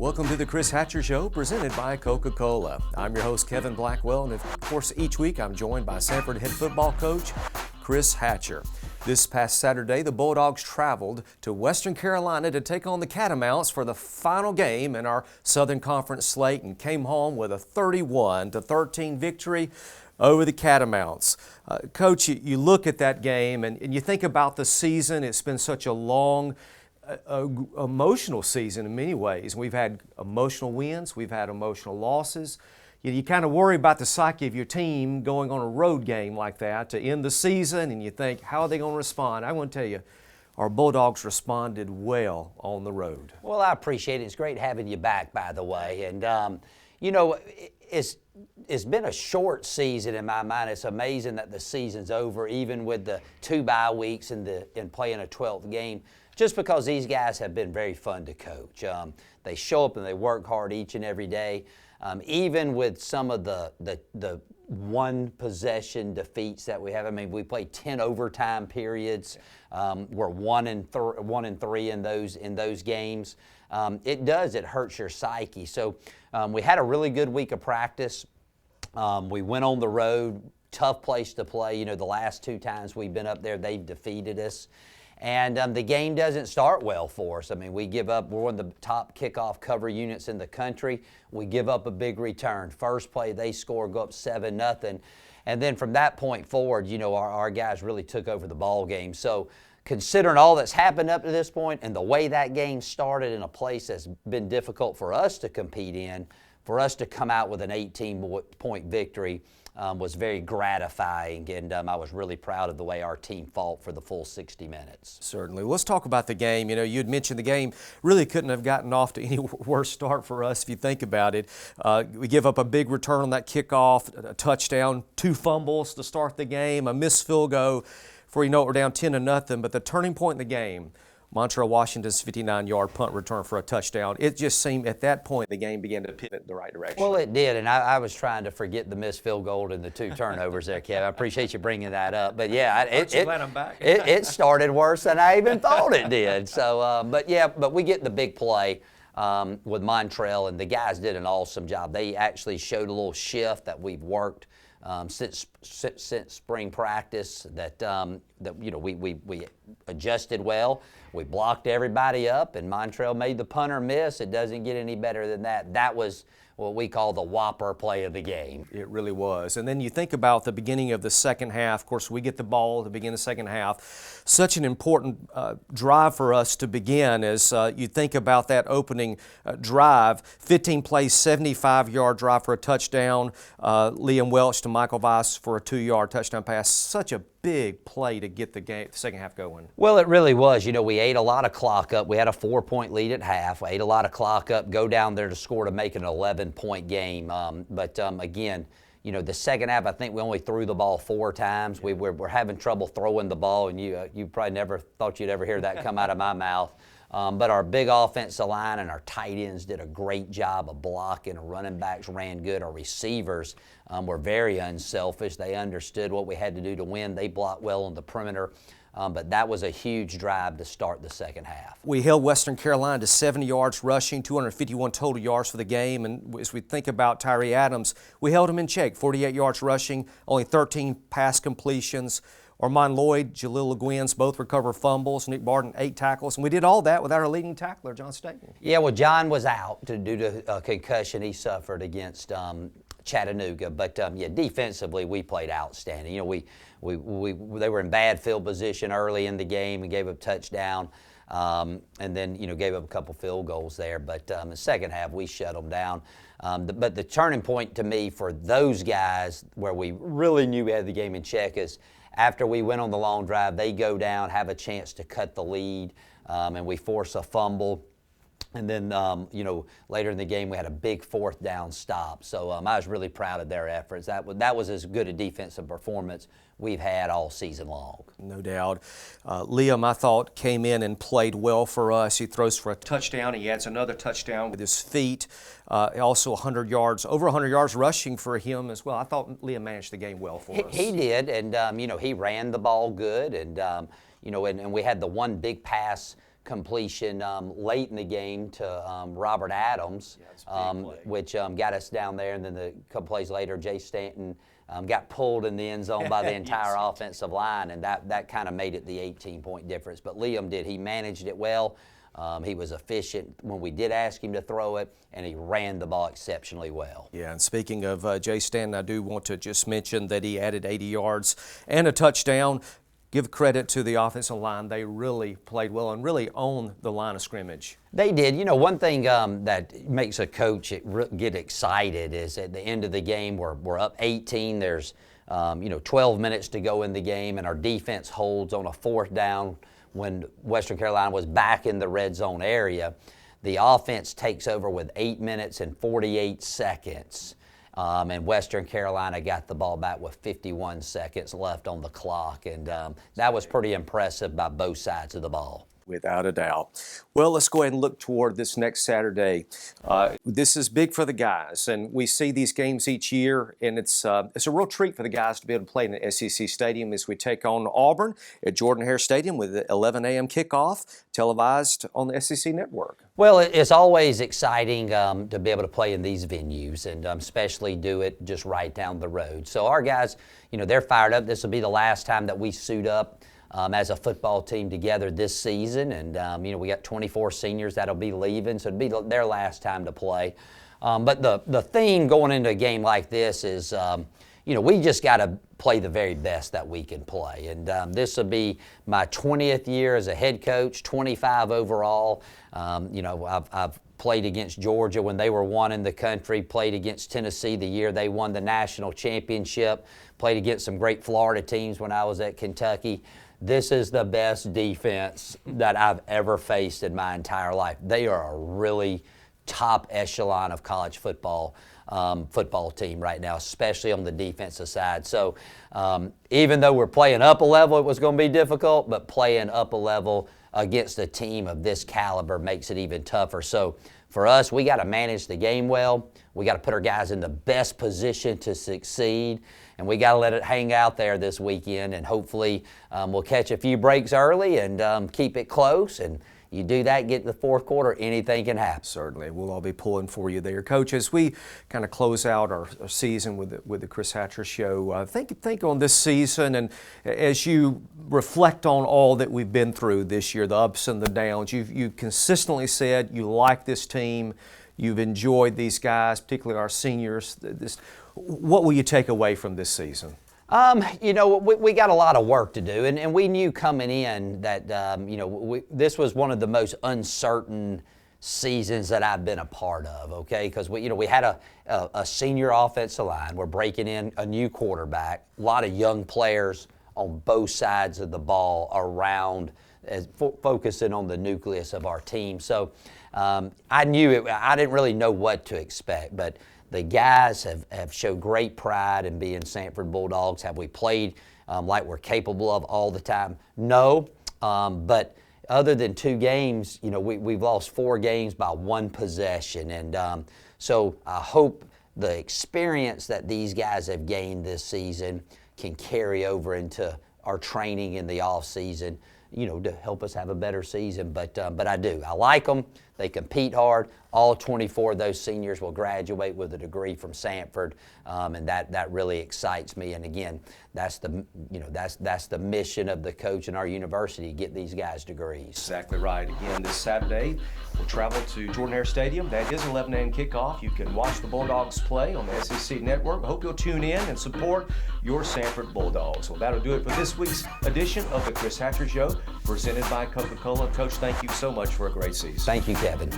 Welcome to the Chris Hatcher Show, presented by Coca-Cola. I'm your host, Kevin Blackwell, and of course, each week I'm joined by Samford head football coach, Chris Hatcher. This past Saturday, the Bulldogs traveled to Western Carolina to take on the Catamounts for the final game in our Southern Conference slate and came home with a 31-13 victory over the Catamounts. Coach, you look at that game and you think about the season. It's been such a long, emotional season in many ways. We've had emotional wins, we've had emotional losses. You kind of worry about the psyche of your team going on a road game like that to end the season, and you think, how are they going to respond? I want to tell you, our Bulldogs responded well on the road. Well, I appreciate it. It's great having you back, by the way. And, you know, it's been a short season in my mind. It's amazing that the season's over, even with the 2 bye weeks and playing a 12th game, just because these guys have been very fun to coach. They show up and they work hard each and every day. Even with some of the one possession defeats that we have, I mean, we played 10 overtime periods. We're 1-3 in those games. It hurts your psyche. So we had a really good week of practice. We went on the road, tough place to play. You know, the last 2 times we've been up there, they've defeated us. And the game doesn't start well for us. I mean, we're one of the top kickoff cover units in the country. We give up a big return. First play, they score, go up 7-0. And then from that point forward, you know, our guys really took over the ball game. So considering all that's happened up to this point and the way that game started in a place that's been difficult for us to compete in, for us to come out with an 18-point victory was very gratifying, and I was really proud of the way our team fought for the full 60 minutes. Certainly. Let's talk about the game. You know, you had mentioned the game really couldn't have gotten off to any worse start for us if you think about it. We give up a big return on that kickoff, a touchdown, 2 fumbles to start the game, a missed field goal. Before you know it, we're down 10-0. But the turning point in the game, Montreal Washington's 59-yard punt return for a touchdown. It just seemed at that point the game began to pivot in the right direction. Well, it did, and I was trying to forget the missed field goal and the 2 turnovers there, Kev. I appreciate you bringing that up. But, yeah, it started worse than I even thought it did. So, but we get the big play with Montreal, and the guys did an awesome job. They actually showed a little shift that we've worked since spring practice that you know we adjusted well. We blocked everybody up, and Montreal made the punter miss. It doesn't get any better than that. That was what we call the whopper play of the game. It really was. And then you think about the beginning of the second half. Of course, we get the ball to begin the second half. Such an important drive for us to begin as you think about that opening drive. 15 plays, 75-yard drive for a touchdown. Liam Welch to Michael Vice for a 2-yard touchdown pass. Such a big play to get the game, the second half going. Well, it really was. You know, we ate a lot of clock up. We had a 4-point lead at half. We ate a lot of clock up, go down there to score to make it an 11-point game. Again, you know, the second half, I think we only threw the ball 4 times. We're having trouble throwing the ball, and you probably never thought you'd ever hear that come out of my mouth. But our big offensive line and our tight ends did a great job of blocking. Our running backs ran good. Our receivers were very unselfish. They understood what we had to do to win. They blocked well on the perimeter. But that was a huge drive to start the second half. We held Western Carolina to 70 yards rushing, 251 total yards for the game. And as we think about Tyree Adams, we held him in check, 48 yards rushing, only 13 pass completions. Ormond Lloyd, Jalil LeGuins both recovered fumbles. Nick Barton, 8 tackles. And we did all that without our leading tackler, J Stanton. Yeah, well, John was out due to a concussion he suffered against Chattanooga. But, yeah, defensively, we played outstanding. You know, they were in bad field position early in the game and gave up a touchdown. And then, you know, gave up a couple field goals there. But the second half, we shut them down. But the turning point to me for those guys where we really knew we had the game in check is after we went on the long drive, they go down, have a chance to cut the lead, and we force a fumble. And then, you know, later in the game, we had a big 4th down stop. So I was really proud of their efforts. That was as good a defensive performance we've had all season long. No doubt. Liam, I thought, came in and played well for us. He throws for a touchdown. He adds another touchdown with his feet. Also 100 yards, over 100 yards rushing for him as well. I thought Liam managed the game well for us. He did, and, you know, he ran the ball good. And, you know, and we had the one big pass completion late in the game to Robert Adams, which got us down there. And then a couple plays later, J Stanton got pulled in the end zone by the entire offensive line, and that kind of made it the 18-point difference. But Liam did. He managed it well. He was efficient when we did ask him to throw it, and he ran the ball exceptionally well. Yeah, and speaking of J Stanton, I do want to just mention that he added 80 yards and a touchdown. Give credit to the offensive line. They really played well and really owned the line of scrimmage. They did. You know, one thing that makes a coach get excited is at the end of the game, we're up 18. There's 12 minutes to go in the game, and our defense holds on a 4th down when Western Carolina was back in the red zone area. The offense takes over with 8 minutes and 48 seconds. And Western Carolina got the ball back with 51 seconds left on the clock. And that was pretty impressive by both sides of the ball. Without a doubt. Well, let's go ahead and look toward this next Saturday. This is big for the guys, and we see these games each year, and it's a real treat for the guys to be able to play in the SEC Stadium as we take on Auburn at Jordan-Hare Stadium with the 11 a.m. kickoff, televised on the SEC Network. Well, it's always exciting to be able to play in these venues, and especially do it just right down the road. So our guys, they're fired up. This will be the last time that we suit up as a football team together this season, and we got 24 seniors that'll be leaving, so it'll be their last time to play. But the theme going into a game like this is, we just got to play the very best that we can play. And this will be my 20th year as a head coach, 25 overall. I've played against Georgia when they were 1 in the country, played against Tennessee the year they won the national championship, played against some great Florida teams when I was at Kentucky. This is the best defense that I've ever faced in my entire life. They are a really top echelon of college football team right now, especially on the defensive side. So even though we're playing up a level, it was going to be difficult, but playing up a level against a team of this caliber makes it even tougher. So for us, we got to manage the game well. We got to put our guys in the best position to succeed, and we got to let it hang out there this weekend, and hopefully we'll catch a few breaks early and keep it close. And you do that, get to the 4th quarter, anything can happen. Certainly. We'll all be pulling for you there. Coach, as we kind of close out our season with the Chris Hatcher Show, think on this season, and as you reflect on all that we've been through this year, the ups and the downs, you've consistently said you like this team, you've enjoyed these guys, particularly our seniors. What will you take away from this season? We got a lot of work to do, and we knew coming in that, this was one of the most uncertain seasons that I've been a part of, okay? Because we had a senior offensive line. We're breaking in a new quarterback, a lot of young players on both sides of the ball around, focusing on the nucleus of our team. So I didn't really know what to expect, but the guys have showed great pride in being Samford Bulldogs. Have we played like we're capable of all the time? No, but other than 2 games, we've lost 4 games by 1 possession. And so I hope the experience that these guys have gained this season can carry over into our training in the off season, to help us have a better season. But I do. I like them. They compete hard. All 24 of those seniors will graduate with a degree from Samford, and that really excites me. And again, that's the mission of the coach in our university, to get these guys degrees. Exactly right. Again, this Saturday, we'll travel to Jordan-Hare Stadium. That is 11 a.m. kickoff. You can watch the Bulldogs play on the SEC Network. I hope you'll tune in and support your Samford Bulldogs. Well, that'll do it for this week's edition of the Chris Hatcher Show, presented by Coca-Cola. Coach, thank you so much for a great season. Thank you, Kevin.